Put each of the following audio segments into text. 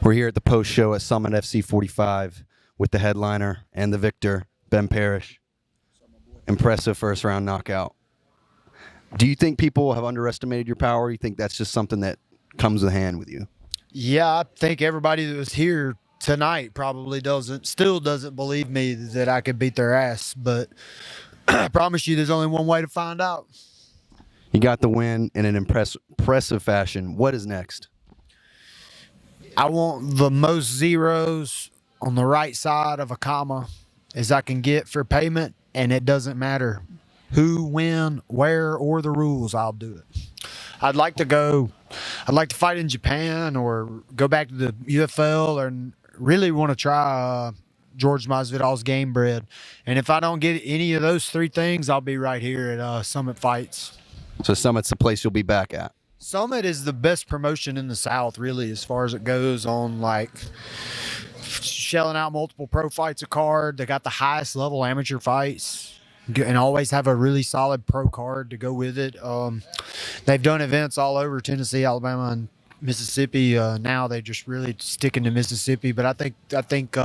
We're here at the post show at Summit FC 45 with the headliner and the victor, Ben Parish. Impressive first round knockout. Do you think people have underestimated your power? Or you think that's just something that comes in hand with you? Yeah, I think everybody that was here tonight probably still doesn't believe me that I could beat their ass. But I promise you, there's only one way to find out. You got the win in an impressive fashion. What is next? I want the most zeros on the right side of a comma as I can get for payment, and it doesn't matter who, when, where, or the rules. I'll do it. I'd like to fight in Japan or go back to the UFL, and really want to try George Masvidal's Game Bread. And if I don't get any of those three things, I'll be right here at Summit Fights. So Summit's the place you'll be back at. Summit is the best promotion in the South, really, as far as it goes on, like, shelling out multiple pro fights a card. They got the highest level amateur fights and always have a really solid pro card to go with it. They've done events all over Tennessee, Alabama, and Mississippi. Now they're just really sticking to Mississippi. But I think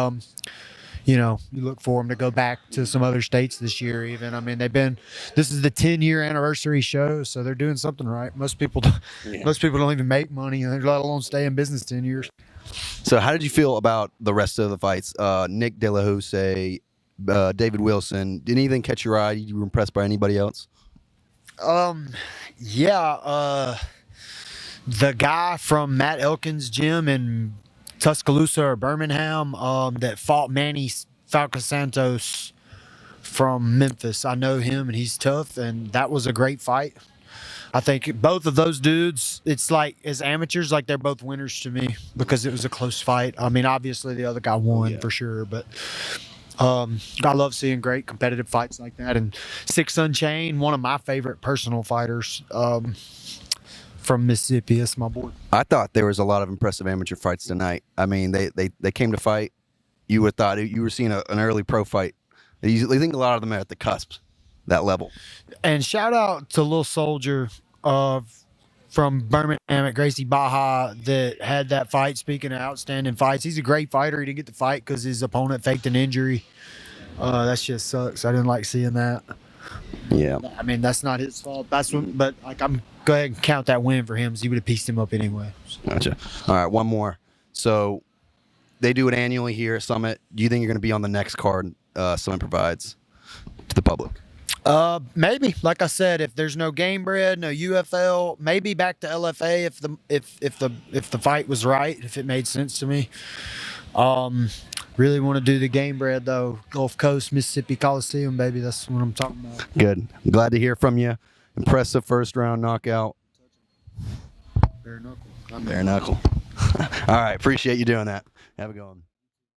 you look for them to go back to some other states this year even. I mean, this is the 10-year anniversary show, so they're doing something right. Most people don't even make money, let alone stay in business 10 years. So how did you feel about the rest of the fights? Nick De La Jose, David Wilson, did anything catch your eye? You were impressed by anybody else? The guy from Matt Elkins' gym in Tuscaloosa or Birmingham that fought Manny Falca Santos from Memphis. I know him, and he's tough, and that was a great fight. I think both of those dudes, it's like, as amateurs, like, they're both winners to me because it was a close fight. I mean, obviously the other guy won for sure, but I love seeing great competitive fights like that. And Six Unchained, one of my favorite personal fighters from Mississippi. That's my boy. I thought there was a lot of impressive amateur fights tonight. I mean, they came to fight. You would have thought you were seeing an early pro fight. I think a lot of them are at the cusp, that level. And shout out to Lil Soldier from Birmingham at Gracie Baja that had that fight. Speaking of outstanding fights, he's a great fighter. He didn't get the fight because his opponent faked an injury. That just sucks. I didn't like seeing that. Yeah. I mean, that's not his fault. But I'm go ahead and count that win for him, so he would have pieced him up anyway. Gotcha. All right, one more. So they do it annually here at Summit. Do you think you're going to be on the next card Summit provides to the public? Maybe. Like I said, if there's no Game Bread, no UFL, maybe back to LFA if the fight was right, if it made sense to me. Really want to do the Game Bread though. Gulf Coast, Mississippi Coliseum, baby. That's what I'm talking about. Good. I'm glad to hear from you. Impressive first round knockout. Bare knuckle. Bare knuckle. All right. Appreciate you doing that. Have a good one.